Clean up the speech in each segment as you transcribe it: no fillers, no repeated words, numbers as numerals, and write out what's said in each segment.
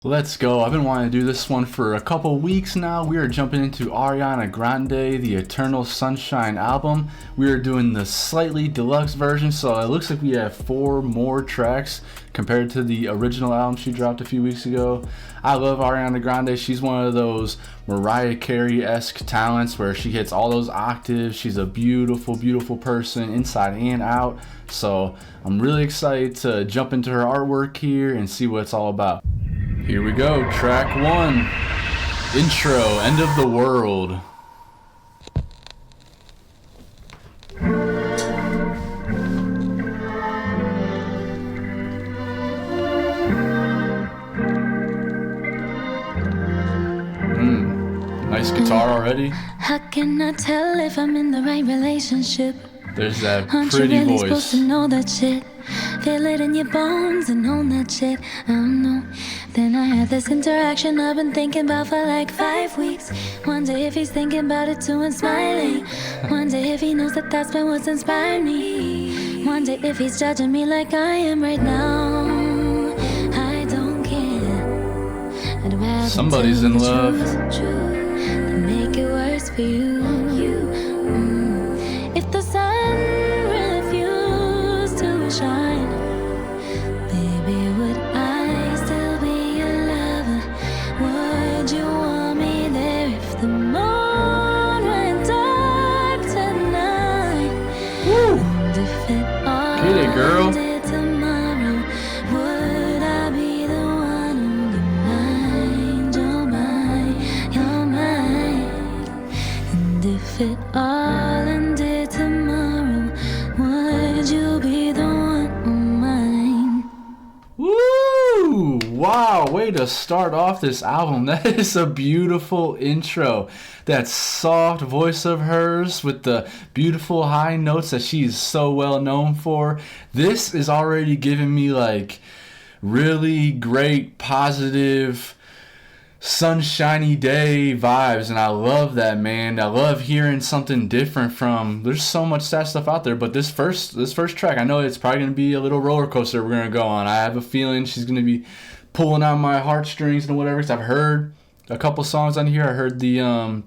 Let's go. I've been wanting to do this one for a couple weeks now. We are jumping into Ariana Grande, the Eternal Sunshine album. We are doing the slightly deluxe version, so it looks like we have 4 more tracks compared to the original album she dropped a few weeks ago. I love Ariana Grande. She's one of those Mariah Carey-esque talents where she hits all those octaves. She's a beautiful, beautiful person inside and out. So I'm really excited to jump into her artwork here and see what it's all about. Here we go, track 1, intro, End of the World. Nice guitar already. How can I tell if I'm in the right relationship? There's that Aren't pretty you really voice. supposed to know that shit? Feel it in your bones and own that shit. I don't know. Then I had this interaction I've been thinking about for like 5 weeks. Wonder if he's thinking about it too and smiling. Wonder if he knows that that's been what's inspired me. Wonder if he's judging me like I am right now. I don't care. I'd rather Somebody's tell in the love. truth than make it worse for you. If the sun refused to shine, baby, would I still be your lover? Would you want me there if the moon went dark tonight? And if it all Get it, girl. ended tomorrow, would I be the one on your mind, your mind? And if it all ended tomorrow, would you be the one on mine? Woo! Wow, way to start off this album. That is a beautiful intro. That soft voice of hers with the beautiful high notes that she's so well known for. This is already giving me like really great, positive, sunshiny day vibes, and I love that, man. I love hearing something different from, there's so much sad stuff out there, but this first track, I know it's probably going to be a little roller coaster we're going to go on. I have a feeling she's going to be pulling on my heartstrings and whatever, because I've heard a couple songs on here. I heard the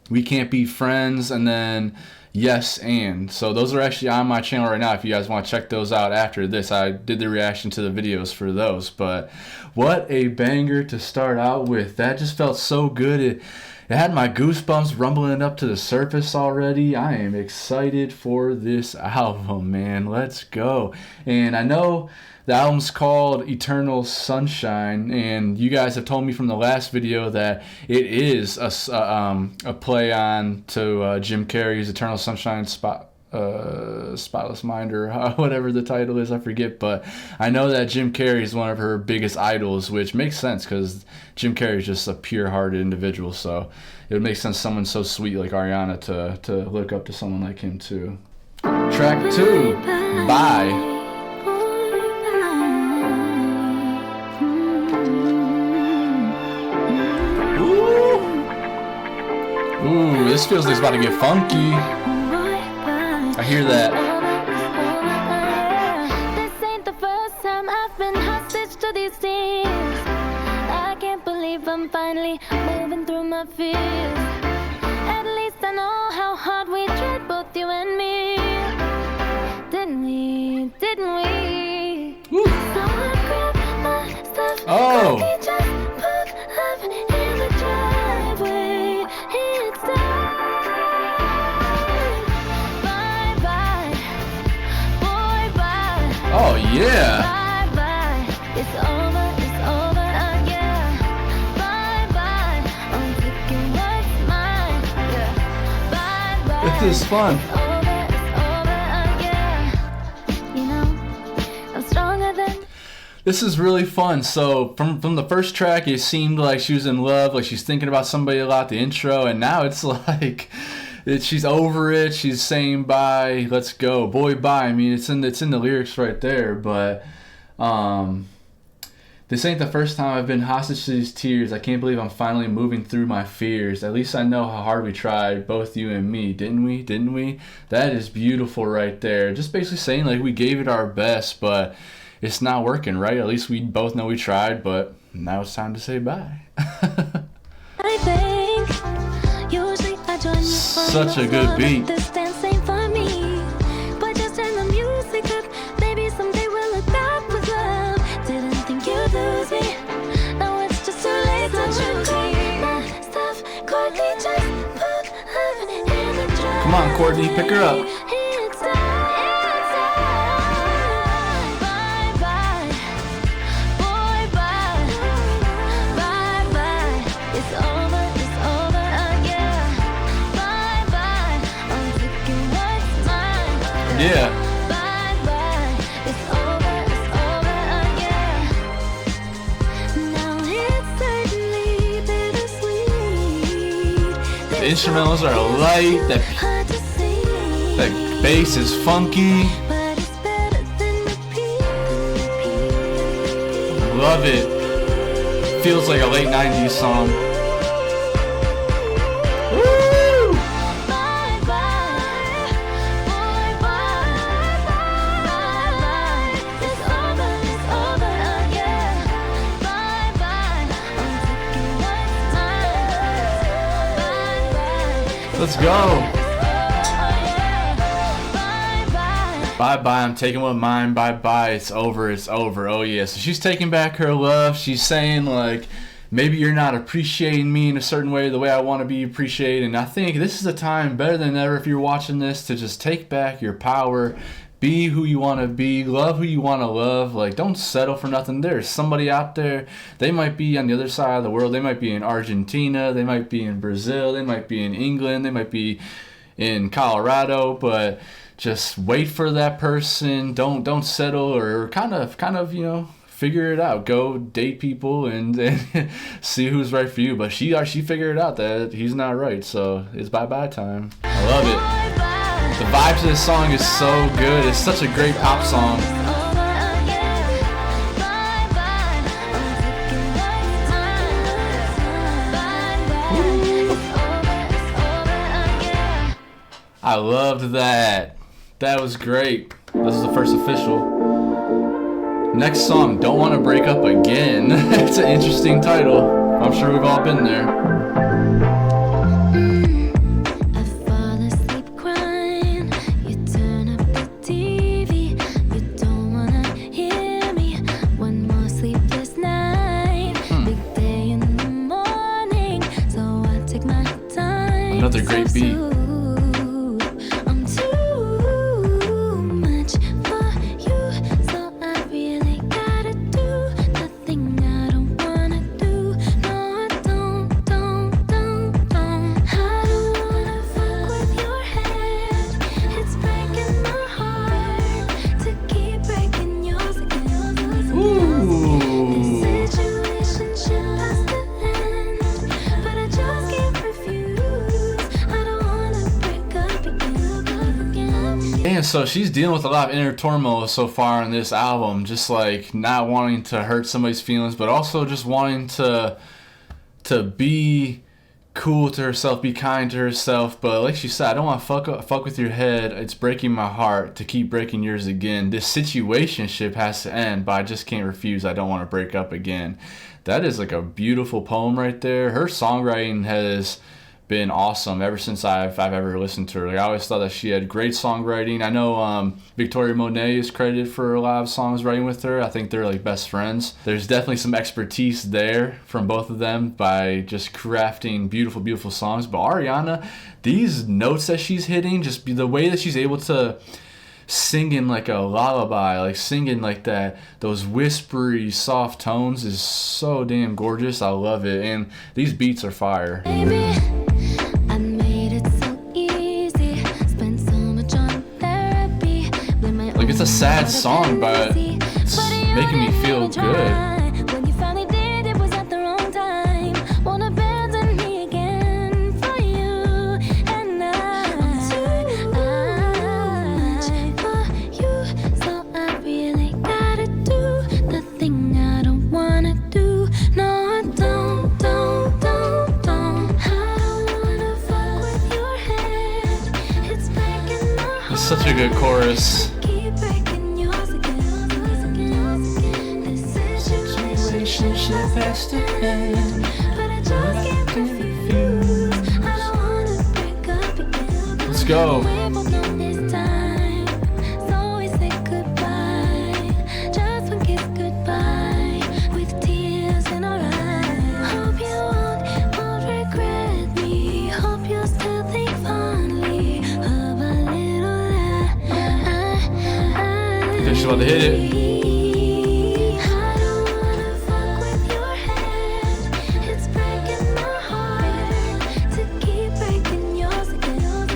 We Can't Be Friends, and then Yes and. So those are actually on my channel right now if you guys want to check those out after this. I did the reaction to the videos for those, but what a banger to start out with. That just felt so good. It had my goosebumps rumbling up to the surface already. I am excited for this album, man. Let's go. And I know the album's called Eternal Sunshine, and you guys have told me from the last video that it is a play on to Jim Carrey's Eternal Sunshine Spotless Mind, or whatever the title is, I forget. But I know that Jim Carrey is one of her biggest idols, which makes sense because Jim Carrey is just a pure-hearted individual. So it would make sense someone so sweet like Ariana to look up to someone like him too. Track 2, Bye. Ooh, this feels like it's about to get funky. I hear that. This ain't the first time I've been hostage to these tears. I can't believe I'm finally moving through my fears. At least I know how hard we tried, both you and me. Didn't we? Didn't we? Woo. So I grabbed my stuff. Oh. Quickly just put up in the driveway. It's time. Bye bye, boy, bye. Oh yeah. Bye bye, it's over, yeah. Bye bye, I'm taking what's mine, yeah. Bye bye. This is fun. It's over, yeah. You know, I'm stronger than. This is really fun. So from the first track, it seemed like she was in love, like she's thinking about somebody a lot, the intro, and now it's like she's over it. She's saying bye, let's go, boy, bye. I mean, it's in the lyrics right there. But this ain't the first time I've been hostage to these tears. I can't believe I'm finally moving through my fears. At least I know how hard we tried, both you and me. Didn't we? Didn't we? That is beautiful right there. Just basically saying like we gave it our best, but it's not working, right? At least we both know we tried, but now it's time to say bye. I think usually I join you Such a good beat. This dance ain't for me, but just turn the music up. Maybe someday we'll look back with love. Didn't think you'd lose me. Now it's just too late to choose me. My stuff, Courtney, just put love in the drum. Come on, Courtney, pick her up. It's time. Bye bye, boy, bye. Bye bye. It's over, yeah. Bye bye. I'm taking what's mine. Yeah. Bye bye. It's over, yeah. Now it's certainly bittersweet. The instrumentals are light. Hard to see. That bass is funky. But it's better than repeat. Love it. Feels like a late 90s song. Woo! Bye bye, boy, bye. Bye bye. It's over, yeah. Bye bye. I'm taking what's mine. Bye bye. Let's go. Bye bye. Bye bye, I'm taking what mine. Bye bye, it's over. Oh yeah. So she's taking back her love. She's saying like, maybe you're not appreciating me in a certain way, the way I want to be appreciated. And I think this is a time better than ever, if you're watching this, to just take back your power. Be who you want to be. Love who you want to love. Like, don't settle for nothing. There's somebody out there. They might be on the other side of the world. They might be in Argentina. They might be in Brazil. They might be in England. They might be in Colorado. But just wait for that person. Don't settle, or kind of figure it out. Go date people and see who's right for you. But she figured out that he's not right. So it's bye-bye time. I love it. The vibes of this song is so good. It's such a great pop song. I loved that. That was great. This is the first official. Next song, Don't Want to Break Up Again. It's an interesting title. I'm sure we've all been there. I fall asleep crying. You turn up the TV. You don't wanna hear me. One more sleepless night. Big day in the morning. So I take my time. Another great beat. I'm too much for you. So I really gotta do the thing I don't wanna do. No, I don't. I don't wanna fuck with your head. It's breaking my heart to keep breaking yours again. This situation should last to end, but I just can't refuse. I don't wanna break up again. And so she's dealing with a lot of inner turmoil so far in this album, just like not wanting to hurt somebody's feelings, but also just wanting to be cool to herself, be kind to herself. But like she said, I don't want to fuck with your head. It's breaking my heart to keep breaking yours again. This situationship has to end, but I just can't refuse. I don't want to break up again. That is like a beautiful poem right there. Her songwriting has been awesome ever since I've ever listened to her. Like, I always thought that she had great songwriting. I know Victoria Monet is credited for a lot of songs writing with her. I think they're like best friends. There's definitely some expertise there from both of them by just crafting beautiful, beautiful songs. But Ariana, these notes that she's hitting, just the way that she's able to sing in like a lullaby, like singing like that, those whispery, soft tones is so damn gorgeous. I love it. And these beats are fire. Baby, I made it so easy. Spent so much on therapy. Like, it's a sad song, but it's making me feel good. When you finally did, it was at the wrong time. Won't abandon me again for you. And I'm too much for you. So I really gotta do the thing I don't wanna do. No, I don't. I don't wanna fuck with your head. It's breaking my heart. It's such a good chorus. Keep breaking yours again. This situationship past ahead. But I just can't refuse. I don't wanna break up again. Let's go. We're both on this time, so we say goodbye. Just one kiss goodbye, with tears in our eyes. Hope you won't regret me. Hope you'll still think fondly of a little lie. Just about to hit it. I don't wanna fuck with your head. It's breaking my heart to keep breaking yours again.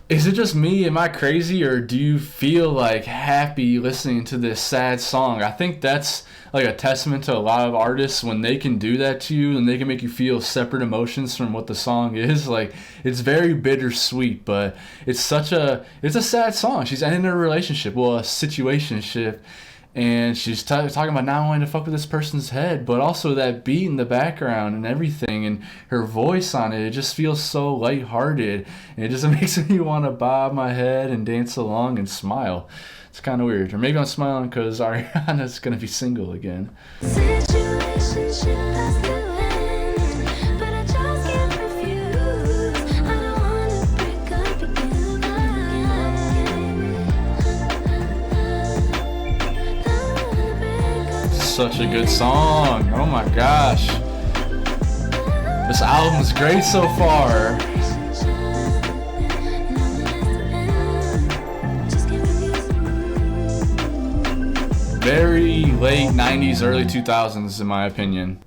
Is it just me? Am I crazy? Or do you feel like happy listening to this sad song? I think that's like a testament to a lot of artists when they can do that to you and they can make you feel separate emotions from what the song is. Like, it's very bittersweet, but it's a sad song. She's ending a relationship, well, a situationship, and she's talking about not wanting to fuck with this person's head, but also that beat in the background and everything, and her voice on it just feels so lighthearted, and it just makes me want to bob my head and dance along and smile. It's kind of weird. Or maybe I'm smiling because Ariana's going to be single again. Situationship has to end, but I just can't refuse. I don't wanna break up again. Don't wanna break up. Such a good song. Oh my gosh. This album's great so far. Very late 90s, early 2000s in my opinion.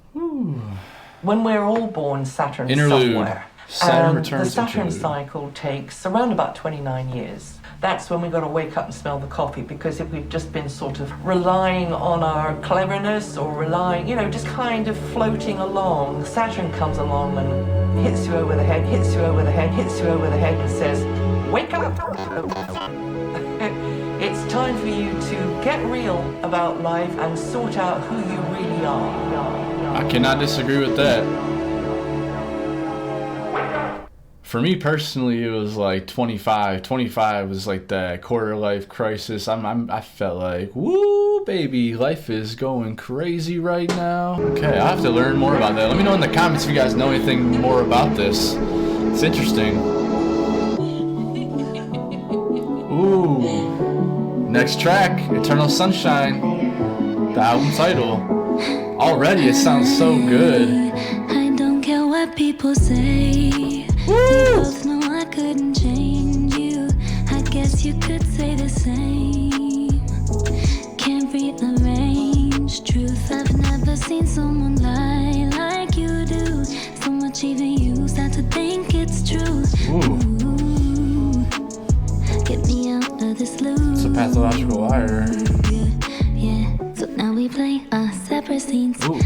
When we're all born, Saturn's Interlude. somewhere. Saturn And returns the Saturn interlude. cycle takes around about 29 years. That's when we've got to wake up and smell the coffee, because if we've just been sort of relying on our cleverness or relying, just kind of floating along, Saturn comes along and hits you over the head, hits you over the head, hits you over the head and says, wake up! It's time for you to get real about life and sort out who you really are. I cannot disagree with that. For me personally, it was like 25. 25 was like that quarter life crisis. I felt like, woo, baby, life is going crazy right now. Okay, I have to learn more about that. Let me know in the comments if you guys know anything more about this. It's interesting. Ooh. Next track, Eternal Sunshine, the album title. Already it sounds so good. I don't care what people say. We both know I couldn't change you. I guess you could say the same. Can't rearrange truth. I've never seen someone lie like you do. So much even you start to think it's true. Ooh. Get me out of this loop. It's a pathological liar. Yeah. So now we play separate scenes. Ooh.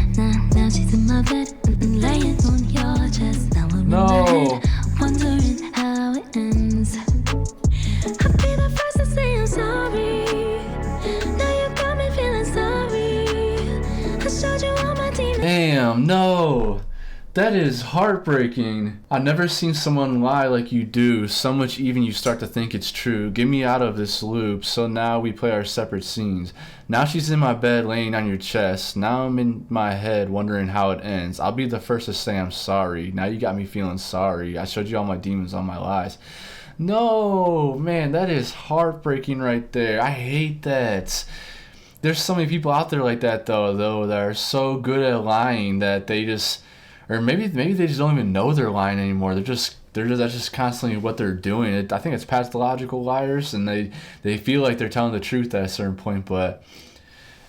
Now she's in my bed, laying on your chest. Now we're No. in bed, wondering how it ends. I'll be the first to say I'm sorry. Now you got me feeling sorry. I showed you all my demons. Damn, no. That is heartbreaking. I've never seen someone lie like you do, so much even you start to think it's true. Get me out of this loop, so now we play our separate scenes. Now she's in my bed laying on your chest. Now I'm in my head wondering how it ends. I'll be the first to say I'm sorry. Now you got me feeling sorry. I showed you all my demons, all my lies. No, man, that is heartbreaking right there. I hate that. There's so many people out there like that though that are so good at lying that they just... Or maybe they just don't even know they're lying anymore. That's just constantly what they're doing. I think it's pathological liars, and they feel like they're telling the truth at a certain point. But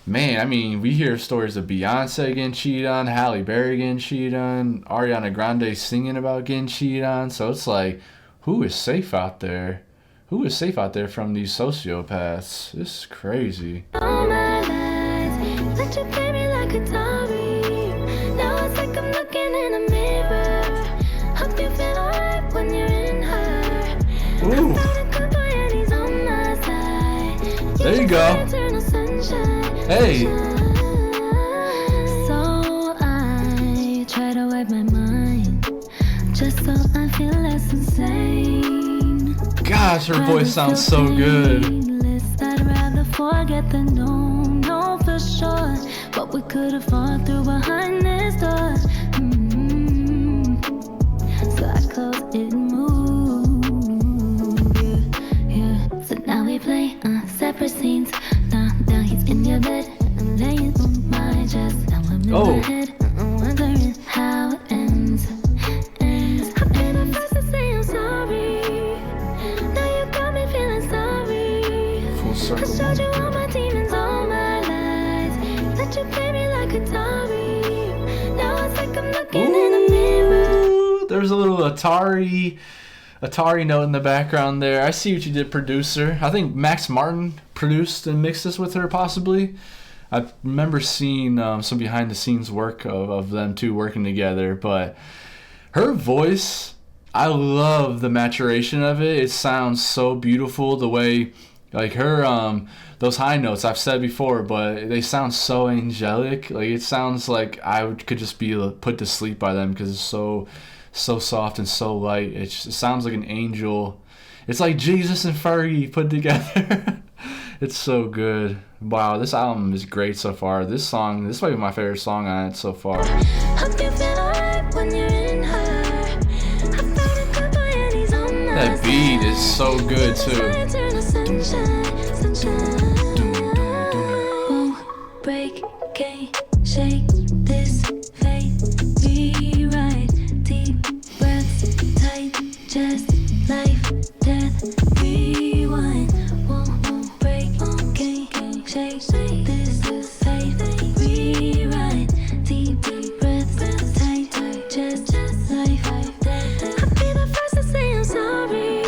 man, I mean, we hear stories of Beyonce getting cheated on, Halle Berry getting cheated on, Ariana Grande singing about getting cheated on. So it's like, who is safe out there? Who is safe out there from these sociopaths? This is crazy. All my lies, let you play me like a Atari. Now it's like I'm looking in a mirror. Hope you feel alright when you're in her. Ooh. I'm feeling good boy and he's on my side. There you go. Eternal sunshine. Hey. So I try to wipe my mind, just so I feel less insane. Gosh, her voice sounds so good. I'd rather forget the no for sure what we could have fought through behind this door. So I closed it and moved. Yeah. So now we play separate scenes. Now he's in your bed and laying on my chest. Now I'm in my head, wondering how it ends. I made a fuss to say I'm sorry. Now you got me feeling sorry. Full circle. I showed you all my demons, all my lies. Let you play me like Atari. Now it's like I'm looking in a mirror. There's a little Atari note in the background there. I see what you did, producer. I think Max Martin produced and mixed this with her, possibly. I remember seeing some behind the scenes work of them two working together, but her voice, I love the maturation of it. It sounds so beautiful, the way, like her, those high notes I've said before, but they sound so angelic. Like it sounds like could just be put to sleep by them because it's so soft and so light. It sounds like an angel. It's like Jesus and Fergie put together. It's so good. Wow, this album is great so far. This might be my favorite song on it so far. Hope you feel alright when you're in her. That beat is so good too. Won't break, can't shake this faith. Rewrite, deep breaths, tight chest, life, death, rewind. Won't break, can't shake this faith. Rewrite, deep breaths, tight chest, life, death. I'll be the first to say I'm sorry.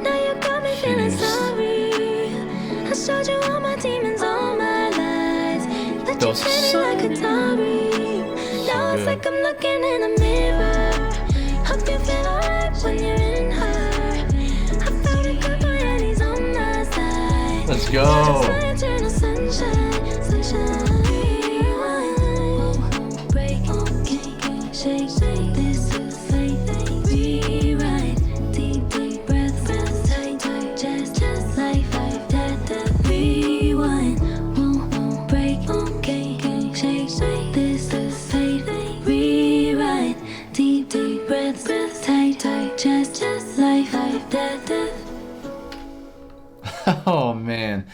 Now you got me feeling sorry. I showed you all my demons, all my lies. Let you play me like Atari. Now it's like I'm looking in a mirror. Hope you feel alright when you're in her. I found a good boy and he's on my side. Let's go. My eternal sunshine. Won't break, can't shake this faith. Rewrite, deep breaths, tight chest, life, death, rewind. Won't break, can't shake this faith. Rewrite, deep breaths, tight chest, life, death. Oh man,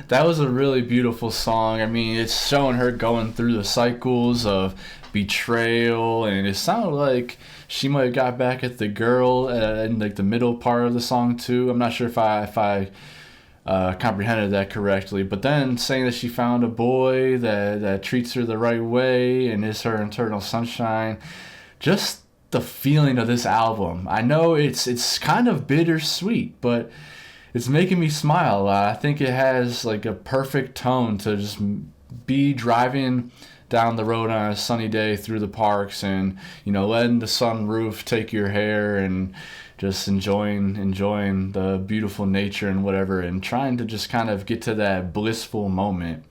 that was a really beautiful song. I mean, it's showing her going through the cycles of betrayal, and it sounded like she might have got back at the girl in like the middle part of the song too. I'm not sure if I comprehended that correctly, but then saying that she found a boy that treats her the right way and is her eternal sunshine. Just the feeling of this album. I know it's kind of bittersweet, but it's making me smile a lot. I think it has like a perfect tone to just be driving down the road on a sunny day through the parks and, you know, letting the sunroof take your hair and just enjoying the beautiful nature and whatever, and trying to just kind of get to that blissful moment.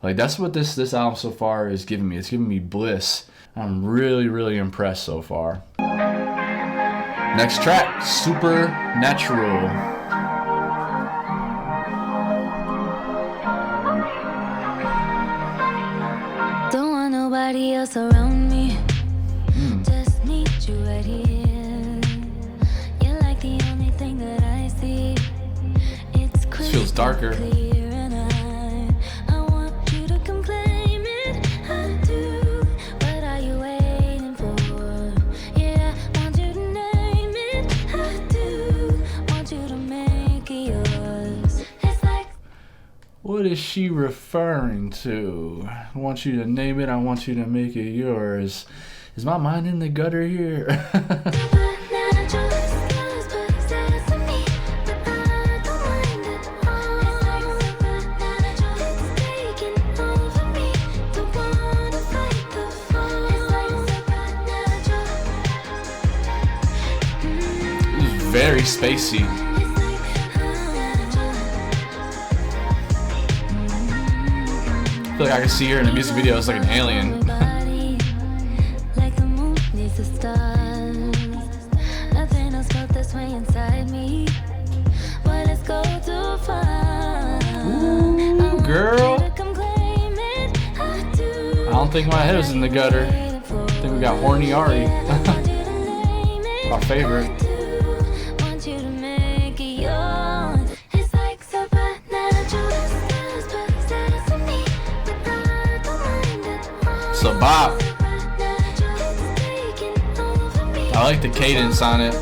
Like that's what this album so far is giving me. It's giving me bliss. I'm really, really impressed so far. Next track, Supernatural. Don't want nobody else around me. Just need you right here. You're like the only thing that I see. It's Feels darker. clear and I want you to come claim it. I do. What are you waiting for? Yeah, want you to name it. I do. Want you to make it yours. It's like What is she referring to? I want you to name it. I want you to make it yours. Is my mind in the gutter here? supernatural skills, but it says to me that I don't mind at all. It's like supernatural, it's taking over me. Don't wanna fight the fall. It's like supernatural. This is very spacey. It's like I feel like I can see her in the music video as like an alien. body, like the moon needs the stars. Nothing else felt this way inside me. But let's go too far. Ooh, girl. To come claim don't think my head was in the gutter. I think we got Horny Ari. Our favorite. It's a bop. I like the cadence on it.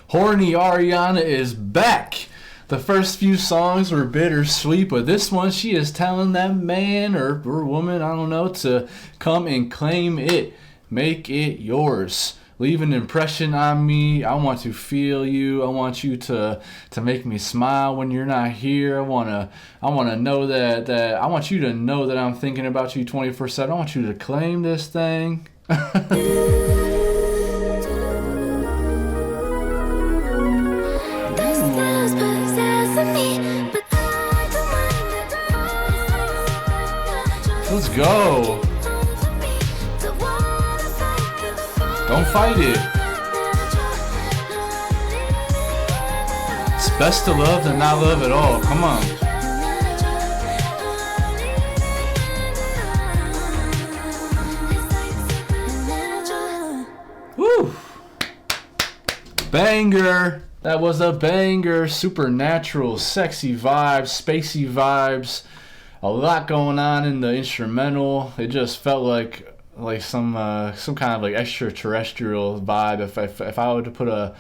Horny Ariana is back. The first few songs were bittersweet, but this one she is telling that man or woman, I don't know, to come and claim it. Make it yours. Leave an impression on me. I want to feel you. I want you to make me smile when you're not here. I wanna know that I want you to know that I'm thinking about you 24/7. I want you to claim this thing. Let's go. Don't fight it. It's best to love than not love at all. Come on. Woo. Banger. That was a banger. Supernatural, sexy vibes, spacey vibes. A lot going on in the instrumental. It just felt like some kind of like extraterrestrial vibe. If I were to put a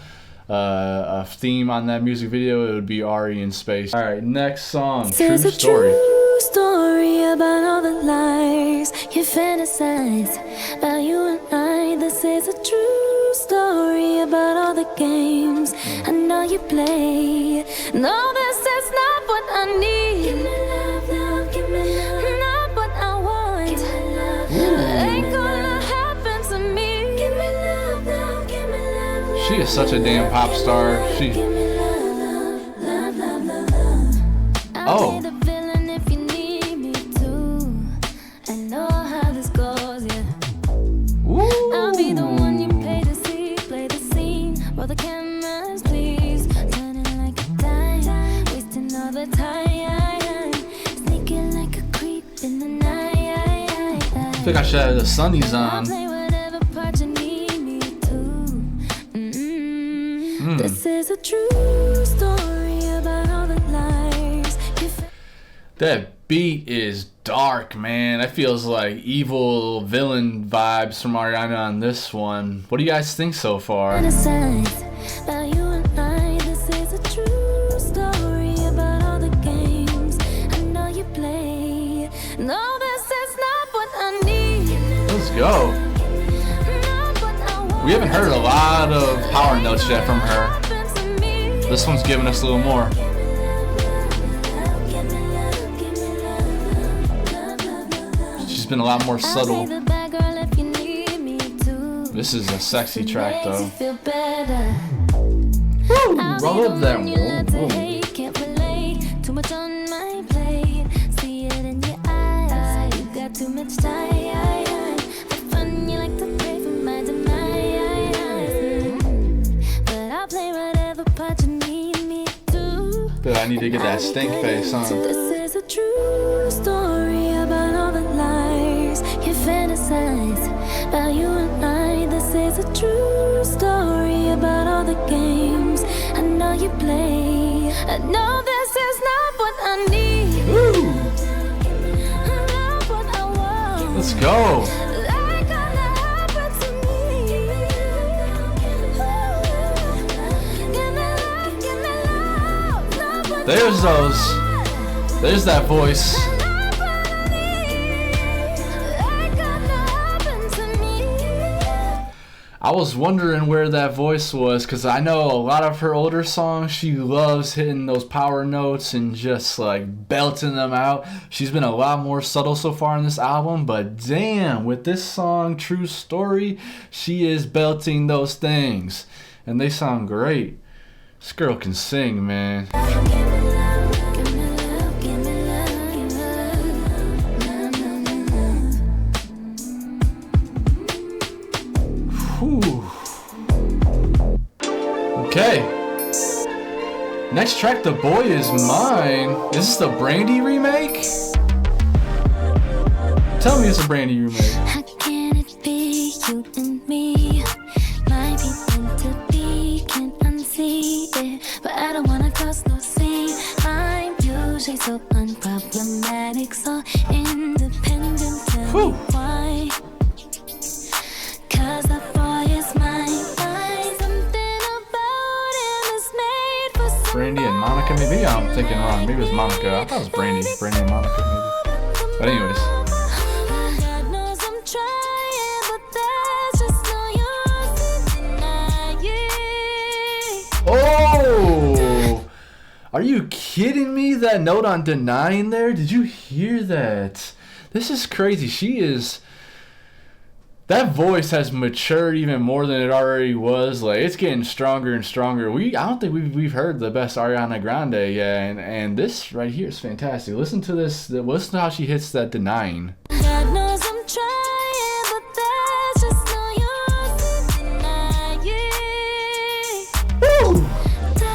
theme on that music video, it would be Ari in space. All right, next song. True Story. True story about all the lies you fantasize about you and I. This is a true story about all the games I know you play. No, this is not what I need. Give me love, love, give me love. Not what I want. Give me love, love. Ain't gonna happen to me. Give me love, love, give me love, love. She is such a damn pop star. She. Give me love, love, love, love, love. Oh. I'll be the one you play the scene. Roll the cameras, please. Turning like a dime, wasting all the time. Sneaking like a creep in the night. I think I should have the sunnies on. Play whatever part you need me to. This is a true story about all the lies. That beat is dark, man. That feels like evil villain vibes from Ariana on this one. What do you guys think so far? About you and I, this is a true story about all the games I know you play. No, this is not what I need. Let's go. We haven't heard a lot of power notes yet from her. This one's giving us a little more. Been a lot more subtle. This is a sexy track though. Woo, I love that one. Can't relate too much on my plate. See it in your eyes. You got too much time. For fun, you like to pray for my demise. But I'll play whatever part you need me to. But I need to get that stink face on. This is a true story about all the lies you fantasize about you and I. This is a true story about all the games I know you play. I know this is not what I need. Woo. Not what I want. Let's go. Like gonna happen to me. Give me love. There's those. There's that voice. I was wondering where that voice was, because I know a lot of her older songs, she loves hitting those power notes and just like belting them out. She's been a lot more subtle so far in this album, but damn, with this song, True Story, she is belting those things. And they sound great. This girl can sing, man. Whew. Okay. Next track, The Boy Is Mine. Is this the Brandy remake? Tell me it's a Brandy remake. How can it be you and me? Might be meant to be, can't unsee it. But I don't wanna cross no scene. I'm usually so unproblematic, so independent. Tell me why? Cause the boy is mine. Something about him is made for somebody. Brandy and Monica, maybe I'm thinking wrong. Maybe it was Monica. I thought it was Brandy. Brandy and Monica, maybe. But anyways. God knows I'm trying, but there's just no use in denying. Oh! Are you kidding me? That note on denying there? Did you hear that? This is crazy. She is... That voice has matured even more than it already was. Like, it's getting stronger and stronger. I don't think we've heard the best Ariana Grande yet, and this right here is fantastic. Listen to this. Listen to how she hits that denying. God knows I'm trying, but there's just no use in denying. Woo! The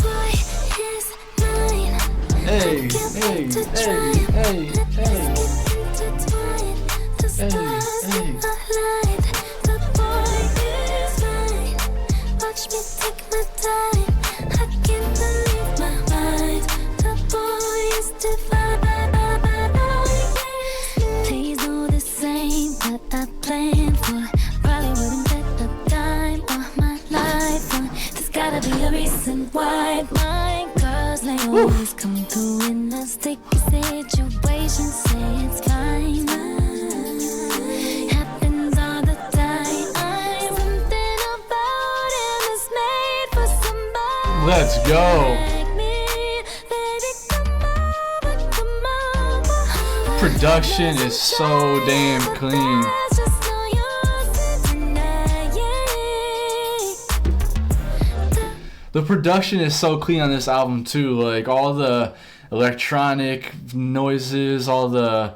boy is mine. Hey, hey, hey, hey, hey. The boy is mine. Watch me take my time. I can't believe my mind. The boy is divine. Please know this ain't what I planned for. Probably wouldn't bet a dime on my life. There's gotta be a reason why my girls, they always come through in a sticky situation. Say it's fine. Happens all the time. Something about him is made for somebody. Let's go. Like me. Baby, come on. Production is so damn clean. There's just no use in denying. The production is so clean on this album too. Like all the electronic noises, all the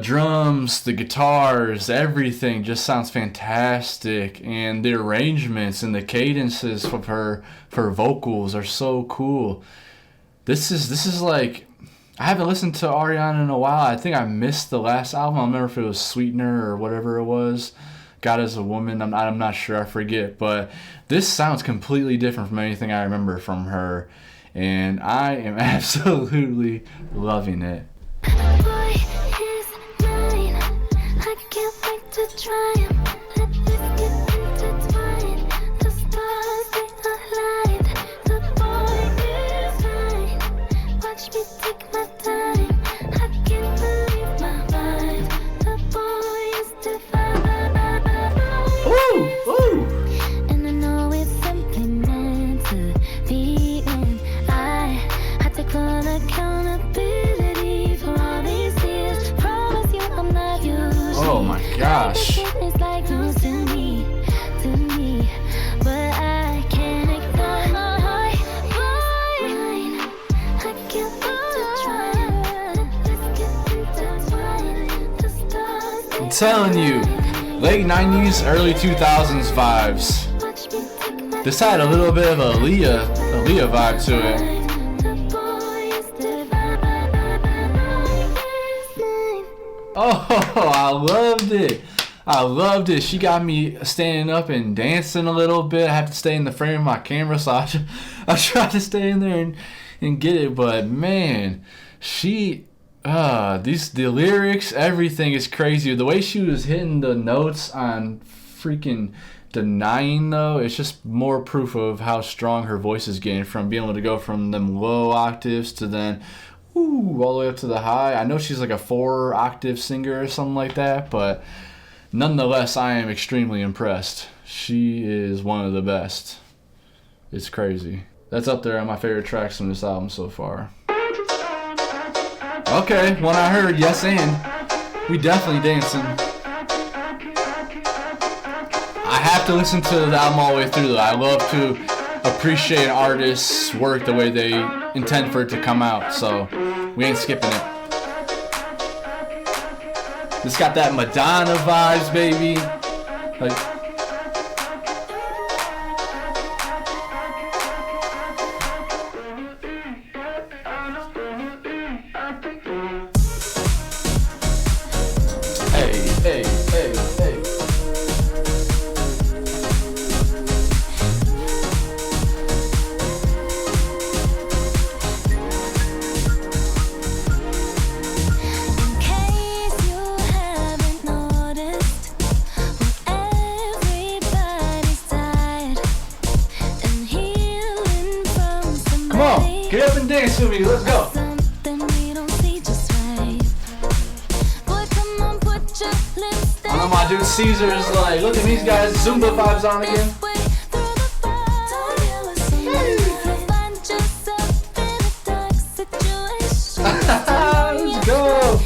drums, the guitars, everything just sounds fantastic, and the arrangements and the cadences of her vocals are so cool. This is like, I haven't listened to Ariana in a while. I think I missed the last album. I don't remember if it was Sweetener or whatever it was. God is a Woman. I'm not sure. I forget. But this sounds completely different from anything I remember from her, and I am absolutely loving it. The boy is mine. I can't wait to try him. Let this get intertwined. The stars, they align. The boy is mine. Watch me take my time. I can't believe my mind. The boy is divine. Ooh, ooh. And I know it's simply meant to be, and I take full accountability for all these years. Promise you I'm not usually. Oh my gosh. It's like news to me, but I can't ignore my heart. Mine, I can't wait to try. Let's get intertwined. The stars, I'm telling you, late 90s, early 2000s vibes. watch me take my This had a little bit of a Aaliyah vibe to it. The boy is divine. Oh, I loved it. I loved it. She got me standing up and dancing a little bit. I have to stay in the frame of my camera, so I tried to stay in there and get it. But man, the lyrics, everything is crazy. The way she was hitting the notes on freaking Denying, though, it's just more proof of how strong her voice is getting, from being able to go from them low octaves to then all the way up to the high. I know she's like a 4-octave singer or something like that, but Nonetheless, I am extremely impressed. She is one of the best. It's crazy. That's up there on my favorite tracks from this album so far. Okay, when I heard Yes and, we definitely dancing. I have to listen to the album all the way through though. I love to appreciate an artist's work the way they intend for it to come out, so we ain't skipping it. It's got that Madonna vibes, baby. Like, hey. Come on, get up and dance with me. Let's go. I know my dude Caesar's like, look at these guys, Zumba vibes on again. Let's go.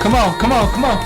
Come on.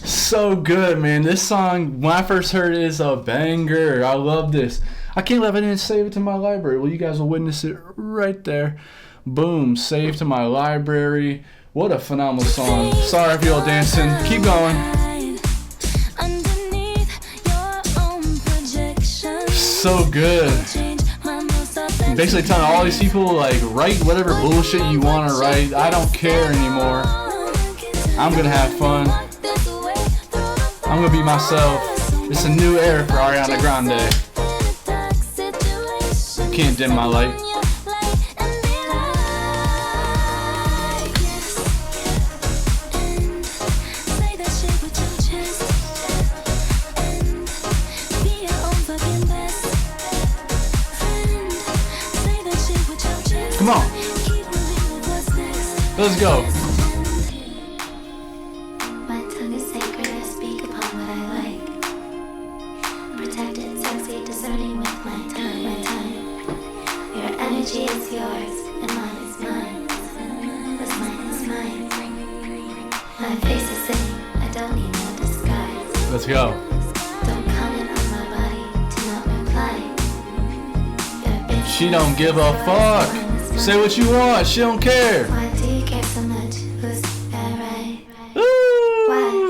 So good, man. This song, when I first heard it, is a banger. I love this. I can't believe I didn't save it to my library. Well, you guys will witness it right there. Boom, save to my library. What a phenomenal song. Sorry if you're all dancing. Keep going. So good. Basically telling all these people, like, write whatever bullshit you want to write. I don't care anymore. I'm gonna have fun. I'm gonna be myself. It's a new era for Ariana Grande. Can't dim my light. Come on. Let's go. Is yours and mine is mine. What's mine is mine. My face is singing, I don't need no disguise. Let's go. Don't comment on my body, do not reply. She don't give a fuck. Say what you want, she don't care. Why do you care so much? Who's that right? Ooh. Why?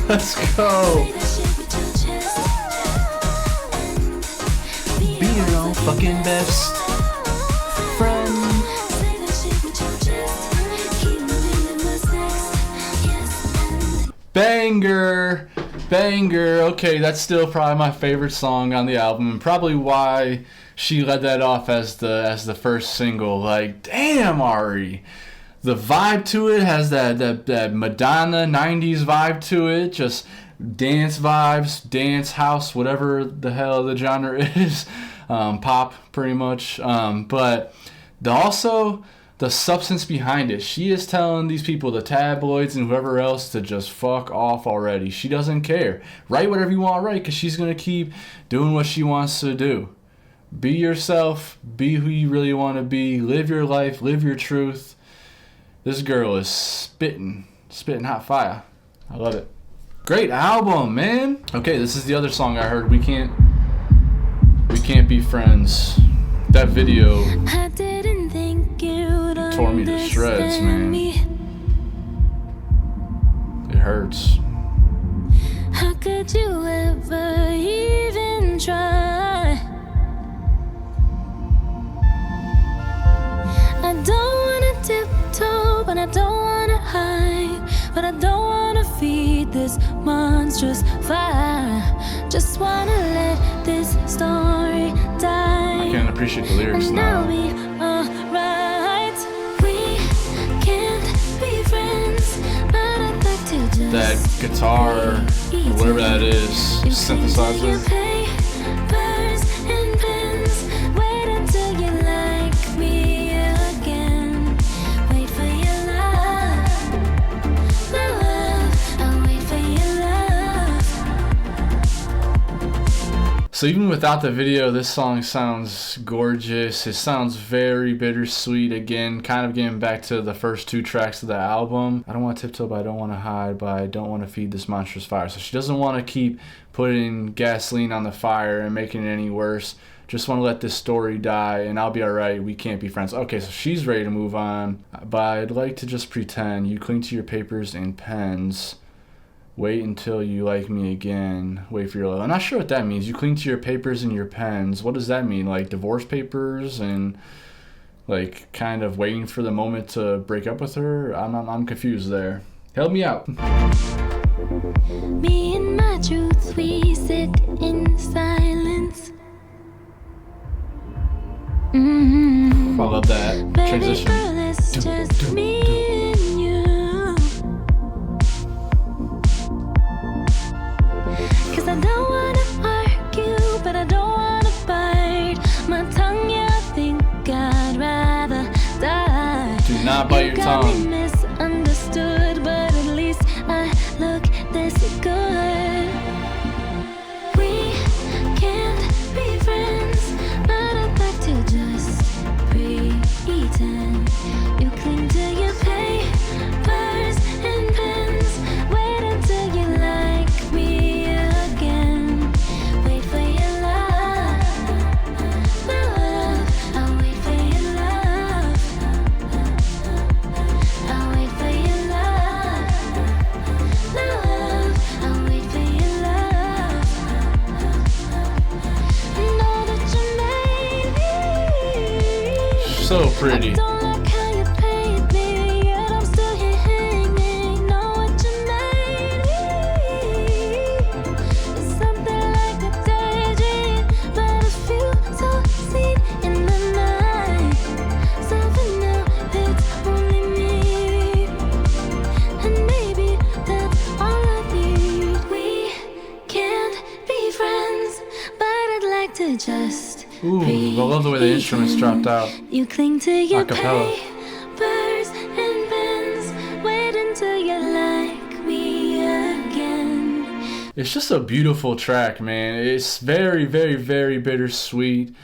Let's go. Be your own fucking best friend. Banger. Okay, that's still probably my favorite song on the album, and probably why she led that off as the first single. Like, damn, Ari. The vibe to it has that Madonna 90s vibe to it. Just dance vibes, dance house, whatever the hell the genre is. Pop, pretty much. But also the substance behind it. She is telling these people, the tabloids and whoever else, to just fuck off already. She doesn't care. Write whatever you want to write, because she's going to keep doing what she wants to do. Be yourself. Be who you really want to be. Live your life. Live your truth. This girl is spitting hot fire. I love it. Great album, man. Okay, this is the other song I heard. We can't be friends. That video I didn't think you'd tore me to shreds, man. It hurts. How could you ever even try? And I don't wanna hide, but I don't wanna feed this monstrous fire. Just wanna let this story die. I can't appreciate the lyrics and now. I'll be alright. We can't be friends, but I'd like to just That guitar, or whatever that is, synthesizer. Papers and pens. Wait until you like me again. Wait for your love, my love. I'll wait for your love. So even without the video, this song sounds gorgeous. It sounds very bittersweet. Again, kind of getting back to the first two tracks of the album. I don't want to tiptoe, but I don't want to hide, but I don't want to feed this monstrous fire. So she doesn't want to keep putting gasoline on the fire and making it any worse. Just want to let this story die and I'll be alright. We can't be friends. Okay, so she's ready to move on, but I'd like to just pretend. You cling to your papers and pens. Wait until you like me again. Wait for your love. I'm not sure what that means. You cling to your papers and your pens. What does that mean? Like divorce papers and like kind of waiting for the moment to break up with her? I'm confused there. Help me out. Me and my truth, we sit in silence. I love that transition. Baby girl, it's just me and you. 'Cause I don't wanna argue, but I don't wanna bite my tongue. Yeah, I think I'd rather die. Do not bite your got me tongue. misunderstood, but at least I look this good. We can't be friends, but I'd like to just pretend. You cling to your papers and pens. Wait until you like me again. Wait for your love, my love. I'll wait for your love. I'll wait for your love, my love. I'll wait for your love. Know that you made me. So pretty. Don't like how you paid me, yet I'm still here hanging. Know what you made me. It's something like a daydream, but I feel so seen in the night. So for now, it's only me, and maybe that's all I need. We can't be friends, but I'd like to just Ooh, I love the way the instruments dropped out. you cling to your Acapella. papers and pens. Wait until you like me again. It's just a beautiful track, man. It's very, very, very bittersweet.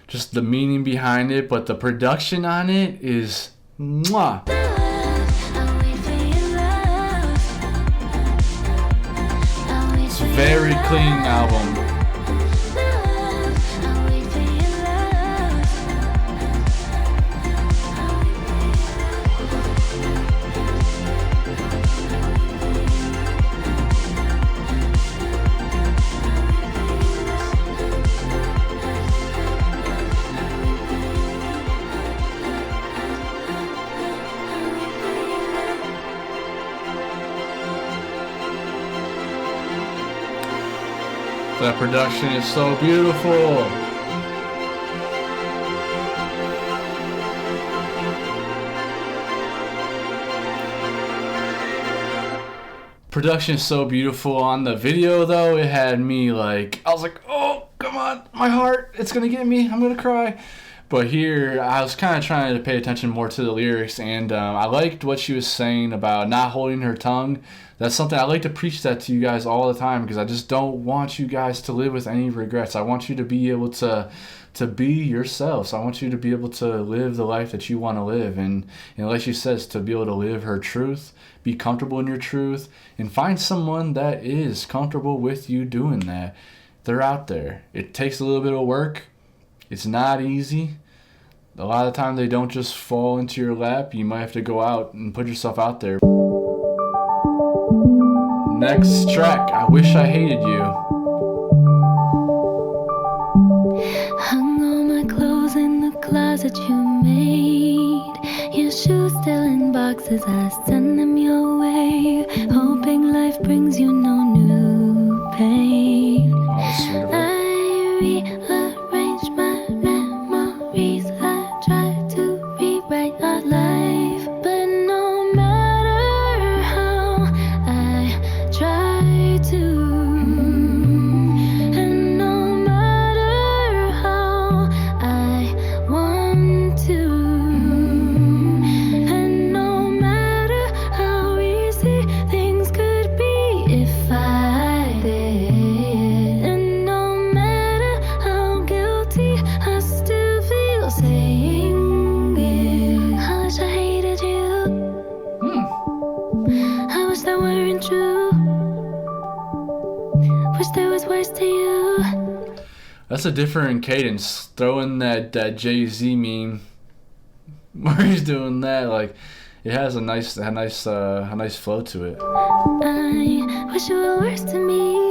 Just the meaning behind it, but the production on it is mwah. I'll wait for your love. I'll wait It's for a your very love. clean album. I'll wait for your love. That production is so beautiful. Production is so beautiful. On the video though, it had me like, I was like, oh, come on, my heart, it's gonna get me, I'm gonna cry. But here, I was kind of trying to pay attention more to the lyrics, and I liked what she was saying about not holding her tongue. That's something I like to preach that to you guys all the time, because I just don't want you guys to live with any regrets. I want you to be able to be yourselves. I want you to be able to live the life that you want to live, and like she says, to be able to live her truth, be comfortable in your truth, and find someone that is comfortable with you doing that. They're out there. It takes a little bit of work. It's not easy. A lot of the time they don't just fall into your lap. You might have to go out and put yourself out there. Next track, I Wish I Hated You. Hung all my clothes in the closet you made. Your shoes still in box. boxes, I send them your way, hoping life brings you no new pain. Oh, that's sweet of her. I rearrange my memories, I try to rewrite our life, but no matter how I try to, and no matter how I want to, and no matter how easy things could be if I did, and no matter how guilty I still feel saying it. I wish I hated you. I wish that weren't true. Wish there was worse to you. That's a different cadence. Throw in that Jay-Z meme where he's doing that. Like, it has a nice flow to it. I wish you were worse to me.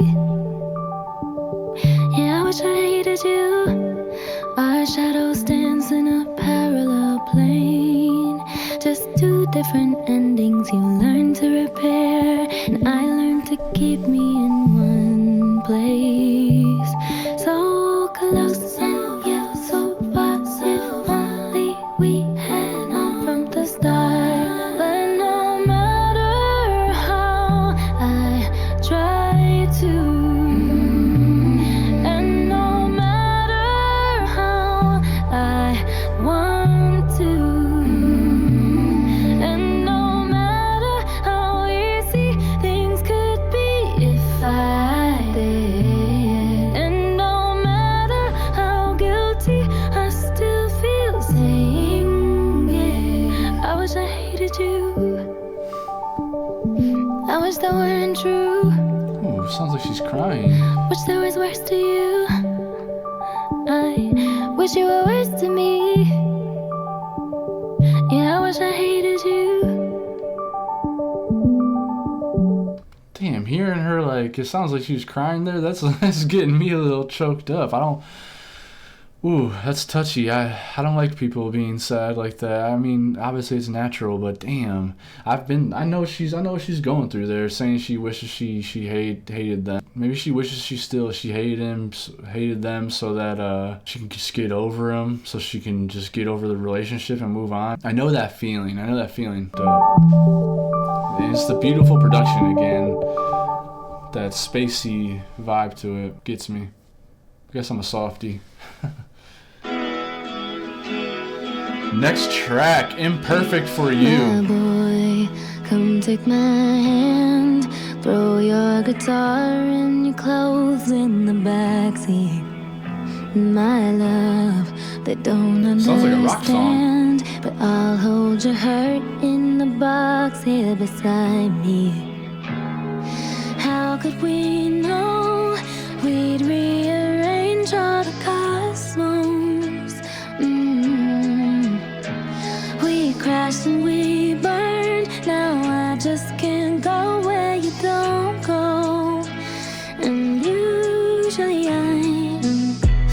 Yeah, I wish I hated you. Our shadows dance in a parallel plane. Just two different endings you learn to repair, and I learned to keep me in one place. So close and yet so far, if only we had known from the start. But no matter how I try to, and no matter how I want to, and no matter how easy things could be if I did, and no matter how guilty I still feel saying it. I wish I hated you. I wish that weren't true. Ooh, sounds like she's crying. Wish there was worse to you. I wish you were worse to me. Yeah, I wish I hated you. Damn, hearing her, like, it sounds like she was crying there. That's getting me a little choked up. Ooh, that's touchy. I don't like people being sad like that. I mean, obviously it's natural, but damn, I know she's going through there, saying she wishes she hated them. Maybe she wishes she hated them so that she can just get over them, so she can just get over the relationship and move on. I know that feeling. And it's the beautiful production again. That spacey vibe to it gets me. I guess I'm a softie. Next track, Imperfect for You. My boy, come take my hand. Throw your guitar and your clothes in the backseat. My love, they don't Sounds like a rock song. understand, but I'll hold your hurt in the box here beside me. How could we know we'd rearrange all the cosmos? We crashed and we burned. Now I just can't go where you don't go. And usually I'm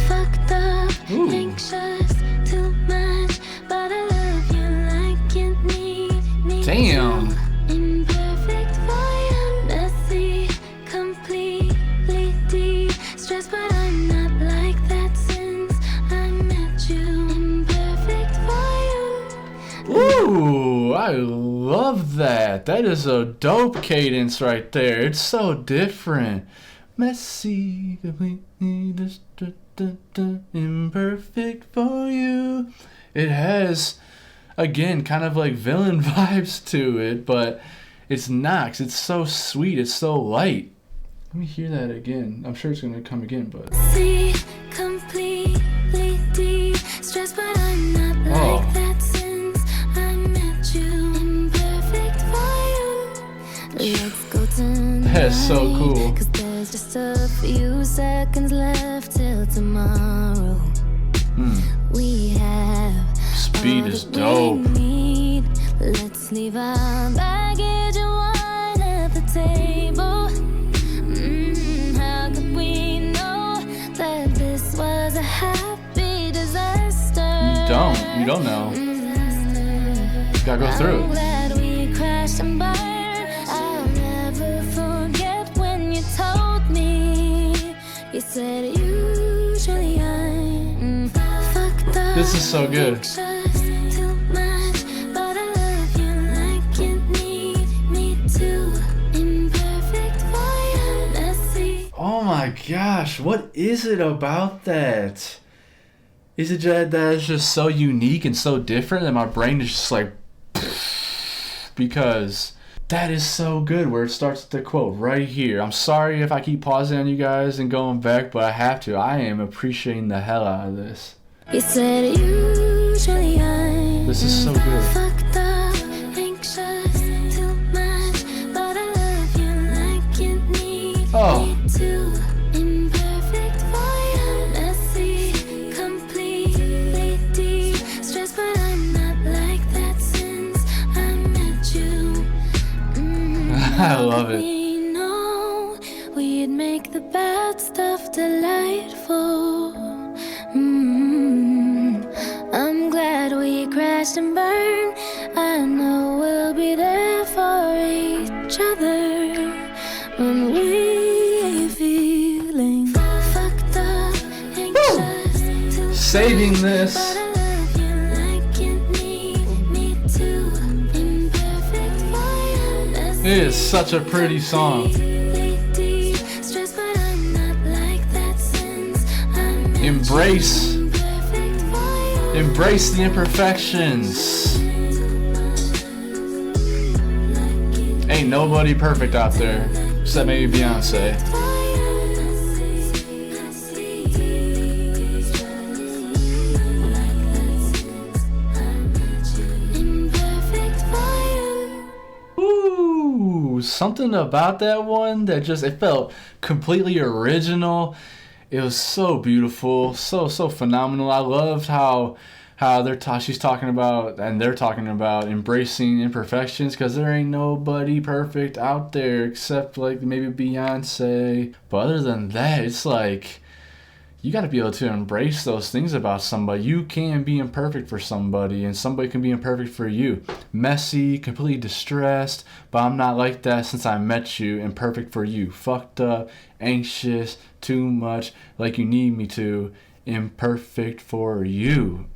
fucked up, anxious, too much, but I love you like you need me. Damn. Imperfect for you, messy, completely de-stressed, but I'm not like that since I met you. Imperfect for you. Ooh, I love that. That is a dope cadence right there. It's so different. Messy, completely imperfect for you. It has, again, kind of like villain vibes to it, but it's not. 'Cause it's so sweet. It's so light. Let me hear that again. I'm sure it's going to come again, but... See, completely de-stressed, but I'm not like that since I met you. Imperfect for you. Let's go tonight. That's so cool. 'Cause there's just a few seconds left till tomorrow. We have Speed all is that dope. we need. Let's leave our baggage and wine at the table. How could we know that this was a happy disaster? You don't know. You gotta go through I'm it. glad we crash and burn. I'll never forget when you told me. You said usually I'm fucked up. This is so good. Oh my gosh, what is it about that? Is it that it's just so unique and so different that my brain is just like, because that is so good where it starts with the quote right here. I'm sorry if I keep pausing on you guys and going back, but I have to. I am appreciating the hell out of this. You said usually I'm this is so good. Fucked up, anxious, too much, but I love you like you need me to. Imperfect for you, messy, completely deep, stressed, but I'm not like that since I met you. I love it. We know we'd make the bad stuff delightful. I'm glad we crashed and burned. I know we'll be there for each other when we're feeling fucked up, anxious, too saving much, this. but I love you like you need me to. Imperfect for you, messy, It is such a pretty song. stressed, but I'm not like that since I met you. Embrace the imperfections. Ain't nobody perfect out there, except maybe Beyonce. Ooh, something about that one that just, it felt completely original. It was so beautiful, so phenomenal. I loved how she's talking about, and they're talking about embracing imperfections, because there ain't nobody perfect out there except like maybe Beyonce. But other than that, it's like you got to be able to embrace those things about somebody. You can be imperfect for somebody, and somebody can be imperfect for you. Messy, completely distressed, but I'm not like that since I met you. Imperfect for you. Fucked up, anxious, too much, like you need me to. Imperfect for you.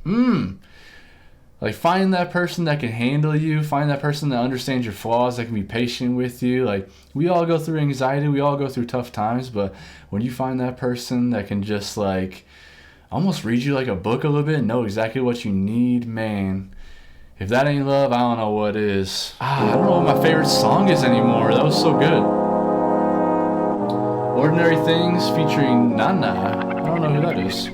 Like, find that person that can handle you. Find that person that understands your flaws, that can be patient with you. Like, we all go through anxiety. We all go through tough times. But when you find that person that can just, like, almost read you like a book a little bit and know exactly what you need, man. If that ain't love, I don't know what is. I don't know what my favorite song is anymore. That was so good. Ordinary Things featuring Nonna. I don't know who that is.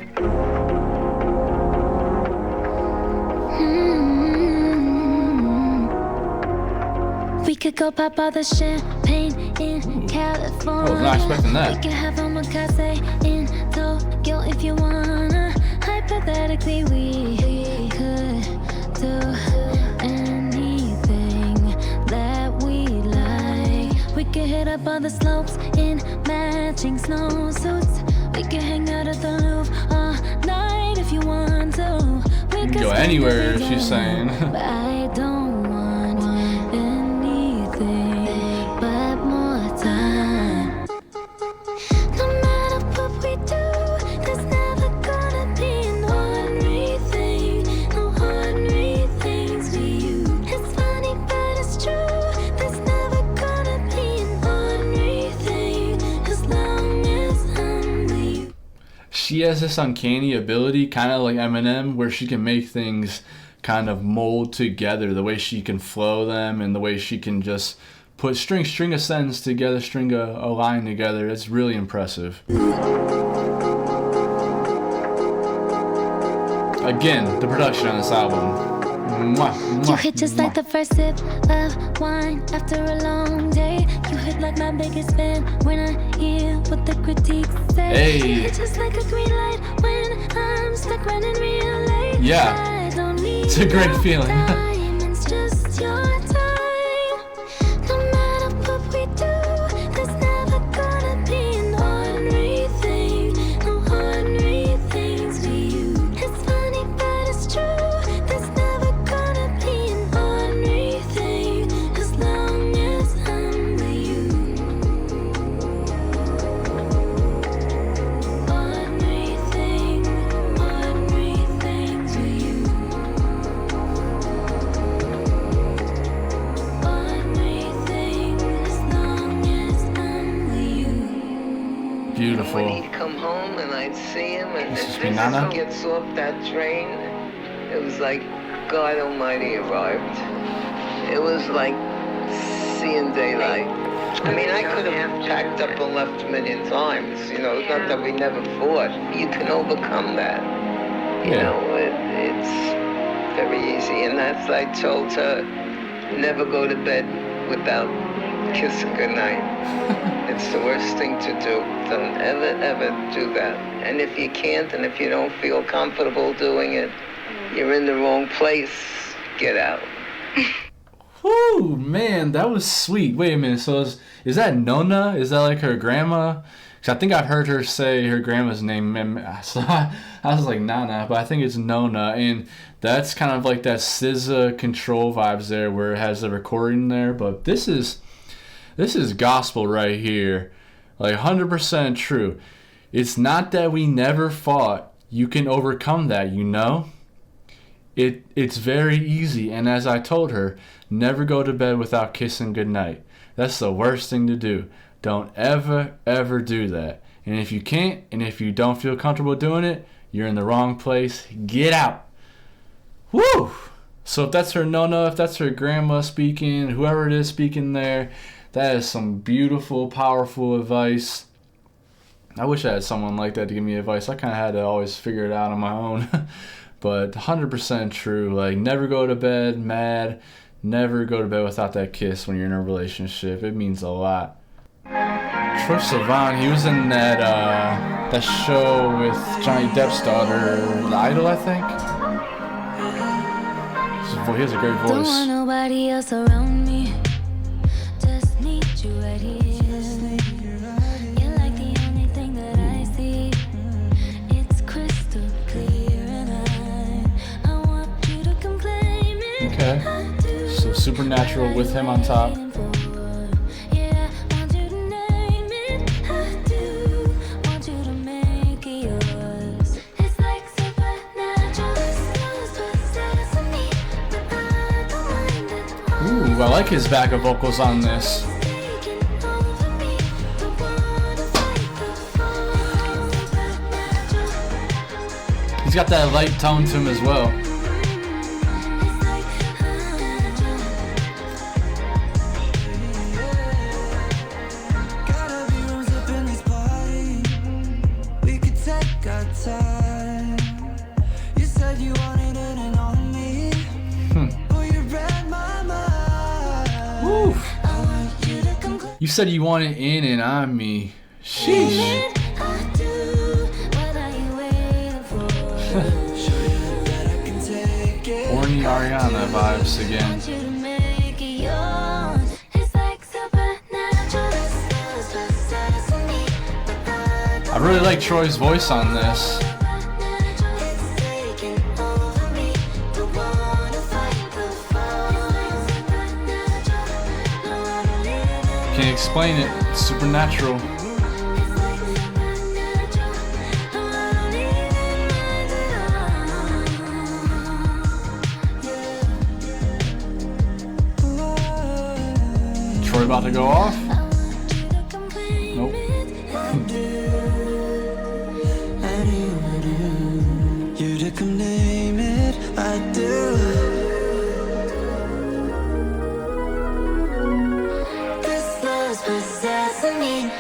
We could go pop all the champagne in California. I was not expecting that. We could have omakase in Tokyo if you wanna. Hypothetically, we could do anything that we like. We could hit up all the slopes in matching snowsuits. We could hang out at the Louvre all night if you want to. We can go anywhere, she's saying. But I don't want anything but more time. No matter what we do, there's never gonna be an ordinary thing. No ordinary things for you. It's funny, but it's true. There's never gonna be an ordinary thing as long as I'm with you. She has this uncanny ability, kind of like Eminem, where she can make things kind of mold together, the way she can flow them and the way she can just put string a sentence together, string a line together. It's really impressive. Again, the production on this album. Mwah, mwah, You hit just like the first sip of wine after a long day. You hit like my biggest fan when I hear what the critics say. Hey. You hit just like a green light when I'm stuck running real late. Yeah. I don't need It's a great no feeling. time, it's just your time. No matter what we do, there's never gonna be an ordinary thing. No ordinary things for you. It's funny, but it's true. There's never gonna be an ordinary thing as long come home and I'd see him, and This as is soon Nonna? as he gets off that train, it was like God Almighty arrived. It was like seeing daylight. I mean, I could have packed up and left a million times. You know, it's not that we never fought. You can overcome that. You Yeah. know, it's very easy. And as I told her, never go to bed without kissing goodnight. It's the worst thing to do. Don't ever do that. And if you can't, and if you don't feel comfortable doing it, you're in the wrong place. Get out. Whoo, man, that was sweet. Wait a minute, so is that Nonna? Is that like her grandma? Because I think I've heard her say her grandma's name. So I was like Nana, but I think it's Nonna. And that's kind of like that SZA control vibes there where it has the recording there. But this is gospel right here. Like 100% true. It's not that we never fought. You can overcome that, you know? It's very easy, and as I told her, never go to bed without kissing goodnight. That's the worst thing to do. Don't ever do that. And if you can't, and if you don't feel comfortable doing it, you're in the wrong place. Get out. Woo! So if that's her nonna, if that's her grandma speaking, whoever it is speaking there, that is some beautiful, powerful advice. I wish I had someone like that to give me advice. I kind of had to always figure it out on my own. But 100% true. Like, never go to bed mad. Never go to bed without that kiss when you're in a relationship. It means a lot. Troye Sivan, he was in that show with Johnny Depp's daughter, The Idol, I think. He has a great Don't voice. want nobody else around me. Just need you right here. You're like the only thing that I see. It's crystal clear, and I want you to come claim it. Okay. So Supernatural with him on top. Yeah, want you to name it. I do want you to make it yours. It's like supernatural. Ooh, I like his backup vocals on this. He's got that light tone to him as well. You said you want it in and on me. Sheesh. Horny Ariana vibes again. I really like Troy's voice on this. Can't explain it. It's supernatural. Troy about to go off? Nope. You to come name it, I do. This love's possessing me.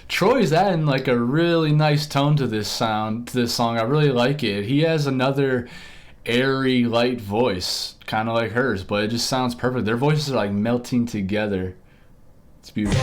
Troy's adding like a really nice tone to this song. I really like it. He has another airy, light voice, kind of like hers, but it just sounds perfect. Their voices are like melting together. It's beautiful.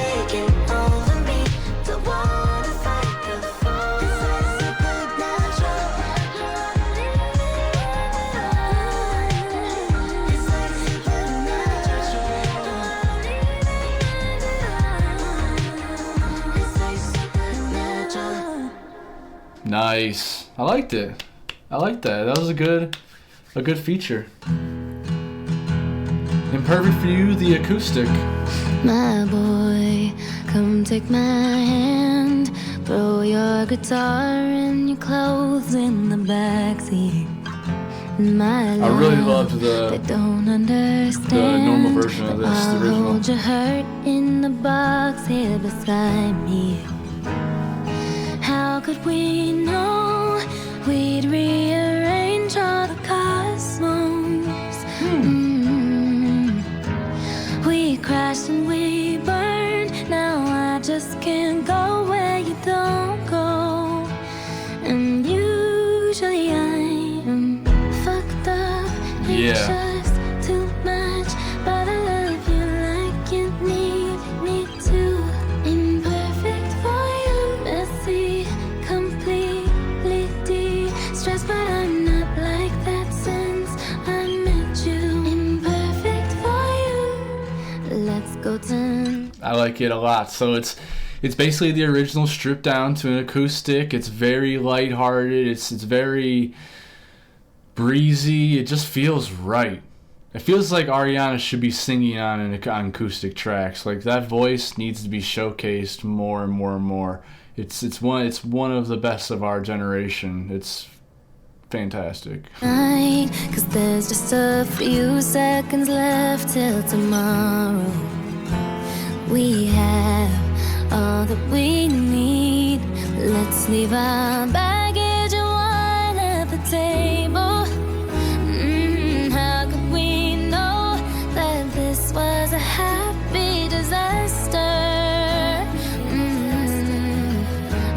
Nice. I liked it. I like that. That was a good feature. Imperfect for you, the acoustic. My boy, come take my hand. Throw your guitar and your clothes in the backseat. My I really love, loved they don't understand. the normal version of this, the I'll original. hold your hurt in the box here beside me. How could we know we'd rearrange all the cosmos? We crashed and we burned. Now I just can't go where you don't go. And usually I am fucked up, anxious, too much, but I love you like you need me to. Imperfect for you, messy, completely de-stressed, but I'm not like that since I met you. Imperfect for you, let's go to. I like it a lot. So it's basically the original stripped down to an acoustic. It's very lighthearted. It's very breezy. It just feels right. It feels like Ariana should be singing on acoustic tracks. Like, that voice needs to be showcased more and more and more. It's one of the best of our generation. It's fantastic. Cause there's just a few seconds left till tomorrow. We have all that we need. Let's leave our baggage and wine at the table. How could we know that this was a happy disaster?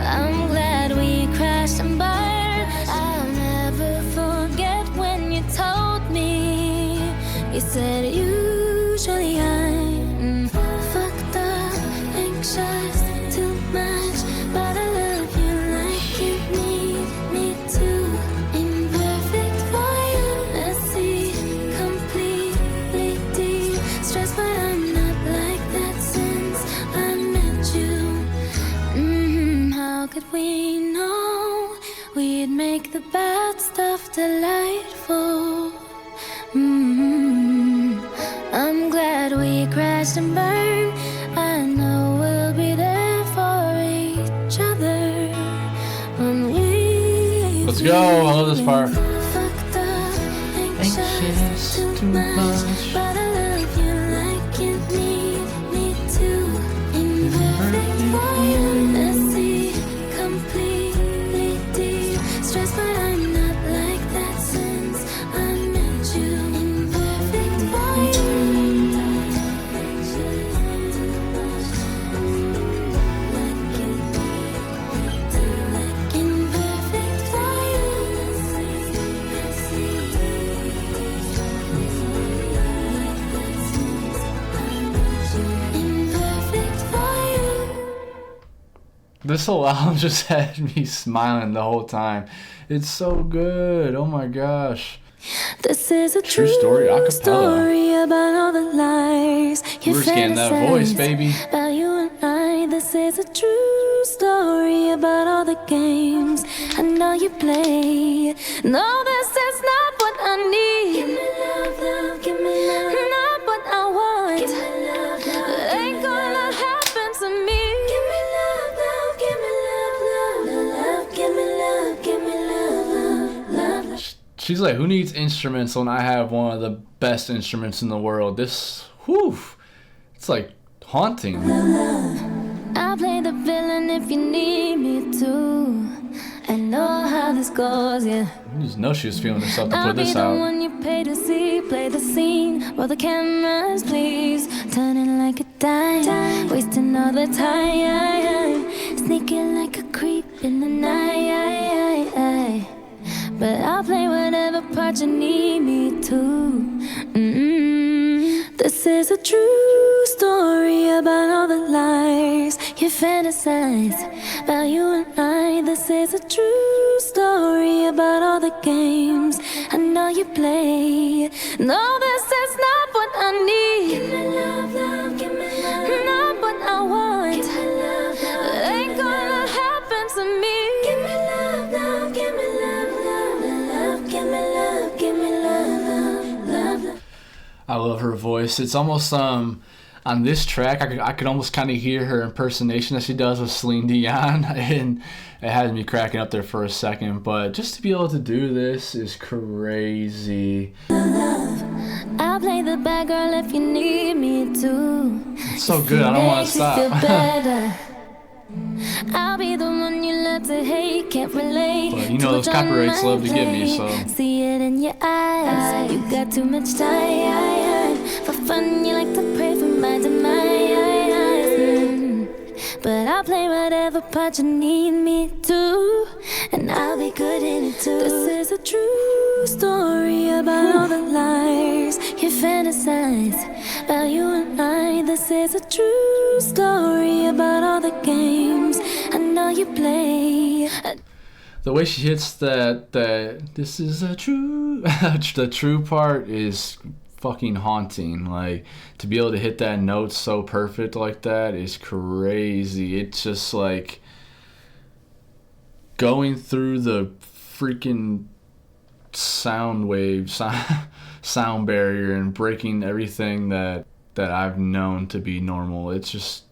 I'm glad we crashed and burned. I'll never forget when you told me. You said usually I'm fucked up, anxious, too much, but I love you like you need me to. Imperfect for you, messy, completely de-stressed, but I'm not like that since I met you. How could we know we'd make the bad stuff delightful? I'm glad we crashed and burned. I know we'll be there for each other when we. Let's go. I love this part. Fucked up, anxious, too much, but I love you like you need me to. Imperfect for you, messy, completely de-stressed, but I'm not like that since I met you. Imperfect for you. Imperfect for you. Imperfect for you. This whole album just had me smiling the whole time. It's so good. Oh my gosh. This is a True true story, a cappella. story about all the lies you We're just getting that voice, baby. About you and I. This is a true story about all the games I know you play. No, this is not what I need. Give me love, love, give me love. Not what I want. Give me love, love. Ain't gonna happen to me. Give me love, love, give me love, love, love. Give me love, give me love, love, love. She's like, who needs instruments when I have one of the best instruments in the world? This, whew, it's like haunting. I'll play the villain if you need me to. I know how this goes, yeah. You just know she was feeling herself to I'll put be this the out. one you pay to see. Play the scene, roll the cameras, please. Turning like a dime, wasting all the time. Sneaking like a creep in the night. But I'll play whatever part you need me to. This is a true story about all the lies you fantasize about you and I. This is a true story about all the games I know you play. No, this is not what I need. Give me love, love, give me love. Not what I want. Give me love, love. Ain't gonna happen to me. Give me love, love, give me love, love, love. Give me love, give me love, love, love. I love her voice. It's almost on this track, I could almost kind of hear her impersonation that she does with Celine Dion, and it had me cracking up there for a second. But just to be able to do this is crazy. I'll play the bad girl if you need me to. It's so good, I don't want to stop. I'll be the one you love to hate, can't relate. But you know those copyrights love to get me, so. See it in your eyes, you got too much time. For fun, you like to pray for my demise. But I'll play whatever part you need me to, and I'll be good in it too. This is a true story about all the lies you fantasize about you and I. This is a true story about all the games I know you play. The way she hits that this is a true, the true part is fucking haunting. Like, to be able to hit that note so perfect like that is crazy. It's just like going through the freaking sound barrier and breaking everything that I've known to be normal. It's just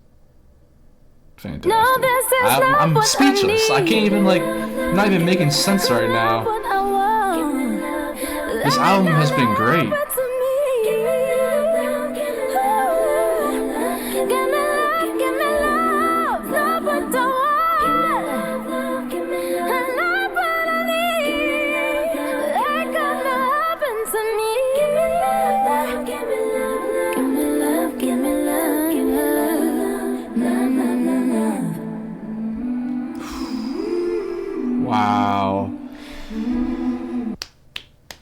fantastic. No, this is I'm speechless. I can't even, like, I'm not even making sense right now. This album has been great. Wow.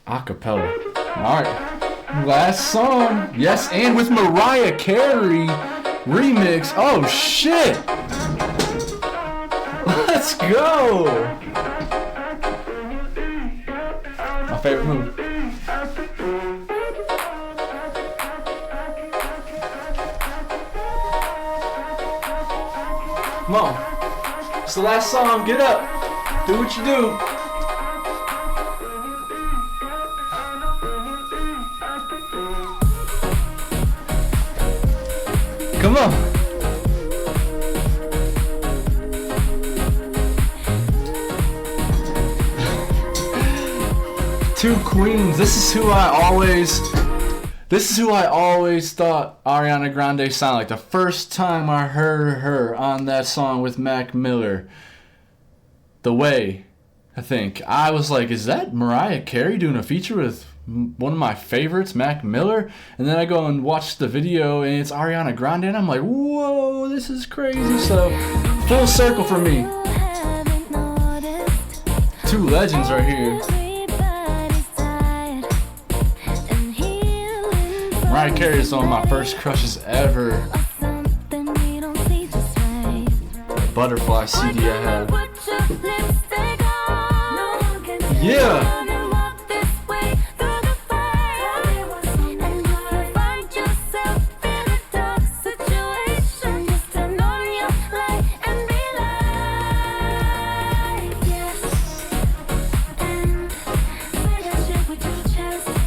Acapella. Alright. Last song. Yes, and with Mariah Carey remix. Oh shit. Let's go. My favorite move. Come on. It's the last song. Get up. Do what you do. Come on. Two queens. This is who I always thought Ariana Grande sounded like. The first time I heard her on that song with Mac Miller, The Way, I think, I was like, is that Mariah Carey doing a feature with one of my favorites, Mac Miller? And then I go and watch the video and it's Ariana Grande, and I'm like, whoa, this is crazy. So full circle for me. Two legends right here. Mariah Carey is one of my first crushes ever. Butterfly CD I had. Yeah.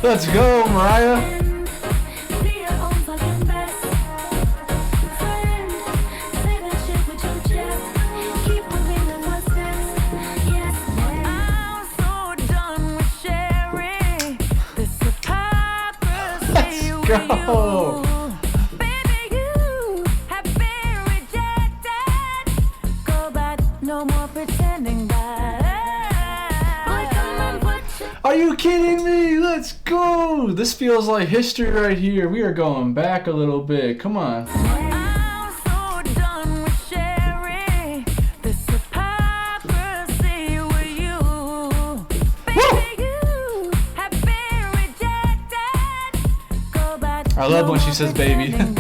Let's go, Mariah. Go. Baby, you have been rejected. Go back, no more pretending that. Are you kidding me? Let's go. This feels like history right here. We are going back a little bit. Come on. I'm so done with sharing this hypocrisy with you. Baby, you have been rejected. Go back. I love when she says baby. Come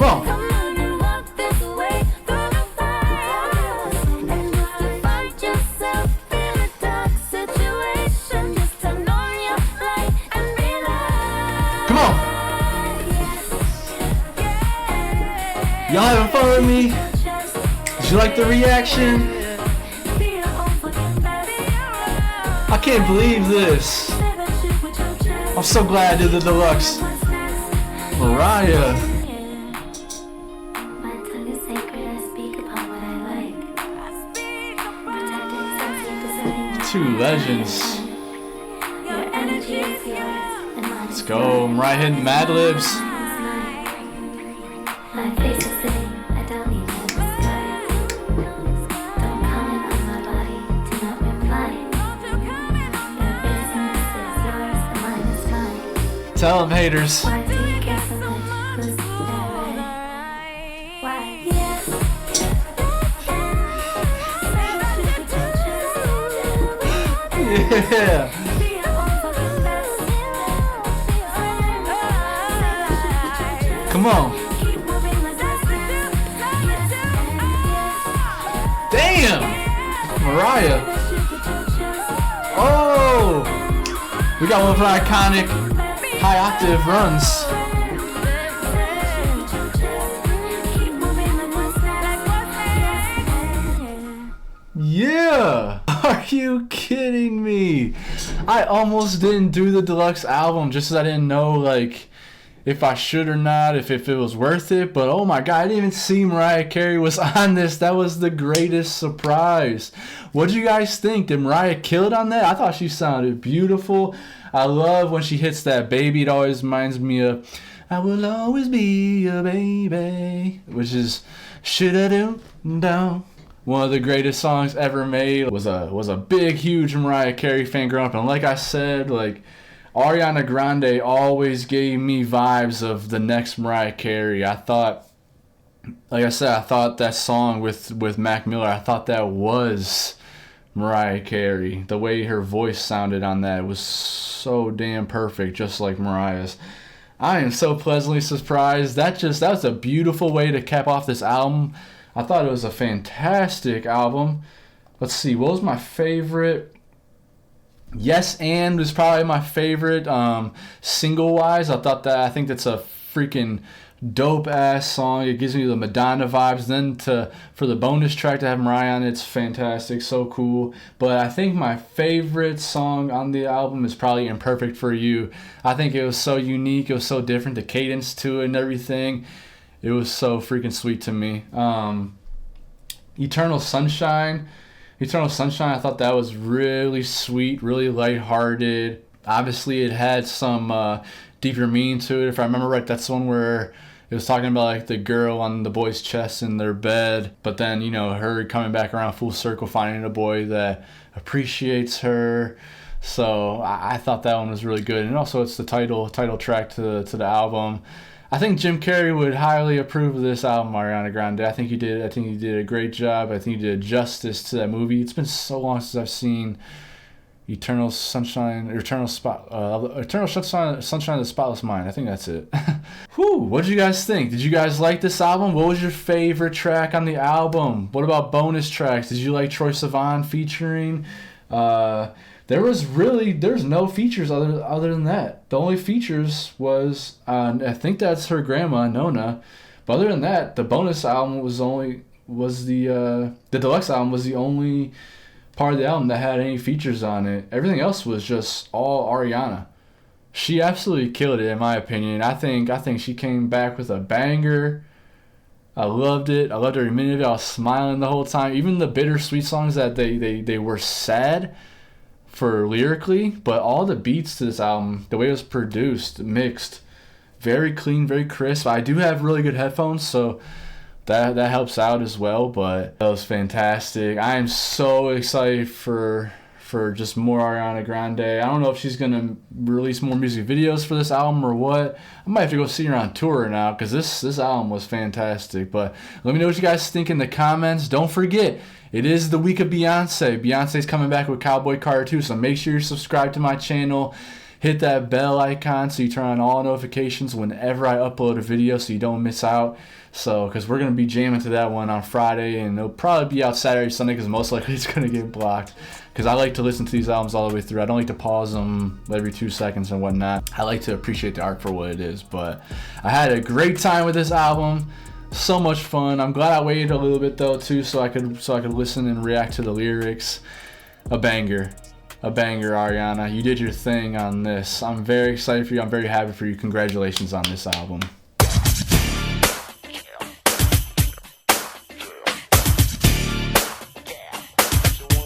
on. Come on. Y'all having fun with me? Did you like the reaction? I can't believe this. I'm so glad I did the deluxe. Mariah. Two legends. Let's go. Mariah hitting Mad Libs. Tell them, haters. Yeah. Come on. Damn. Mariah. Oh. We got one for iconic high octave runs. Yeah! Are you kidding me? I almost didn't do the deluxe album just because I didn't know like if I should or not, if it was worth it. But oh my god, I didn't even see Mariah Carey was on this. That was the greatest surprise. What did you guys think? Did Mariah kill it on that? I thought she sounded beautiful. I love when she hits that baby. It always reminds me of I Will Always Be a Baby, which is should-I-do-down. One of the greatest songs ever made. Was a big, huge Mariah Carey fan growing up. And like I said, like Ariana Grande always gave me vibes of the next Mariah Carey. I thought, like I said, I thought that song with Mac Miller, I thought that was Mariah Carey. The way her voice sounded on that was so damn perfect, just like Mariah's. I am so pleasantly surprised. That was a beautiful way to cap off this album. I thought it was a fantastic album. Let's see, what was my favorite? Yes and was probably my favorite single-wise. I think that's a freaking dope-ass song. It gives me the Madonna vibes. Then for the bonus track to have Mariah on it, it's fantastic, so cool. But I think my favorite song on the album is probably Imperfect for You. I think it was so unique. It was so different. The cadence to it and everything. It was so freaking sweet to me. Eternal Sunshine, I thought that was really sweet, really lighthearted. Obviously, it had some deeper meaning to it. If I remember right, that's the one where it was talking about like the girl on the boy's chest in their bed, but then, you know, her coming back around full circle, finding a boy that appreciates her. So I thought that one was really good. And also, it's the title track to the album. I think Jim Carrey would highly approve of this album, Ariana Grande. I think he did a great job. I think he did justice to that movie. It's been so long since I've seen Eternal Sunshine of the Spotless Mind. I think that's it. Whew, what did you guys think? Did you guys like this album? What was your favorite track on the album? What about bonus tracks? Did you like Troye Sivan featuring? There's no features other than that. The only features was I think that's her grandma, Nonna. But other than that, the bonus album the deluxe album was the only part of the album that had any features on it. Everything else was just all Ariana. She absolutely killed it in my opinion. I think she came back with a banger. I loved it. I loved every minute of it. I was smiling the whole time. Even the bittersweet songs that they were sad for lyrically, but all the beats to this album, the way it was produced, mixed, very clean, very crisp. I do have really good headphones, so that helps out as well, but that was fantastic. I am so excited for just more Ariana Grande. I don't know if she's going to release more music videos for this album or what. I might have to go see her on tour now because this album was fantastic. But let me know what you guys think in the comments. Don't forget, it is the week of Beyonce. Beyonce's coming back with Cowboy Carter 2, so make sure you're subscribed to my channel. Hit that bell icon so you turn on all notifications whenever I upload a video so you don't miss out. So, because we're going to be jamming to that one on Friday, and it'll probably be out Saturday, Sunday, because most likely it's going to get blocked. Because I like to listen to these albums all the way through. I don't like to pause them every 2 seconds and whatnot. I like to appreciate the art for what it is. But I had a great time with this album. So much fun. I'm glad I waited a little bit though too, so I could listen and react to the lyrics. A banger. a banger, Ariana. You did your thing on this. I'm very excited for you. I'm very happy for you. Congratulations on this album.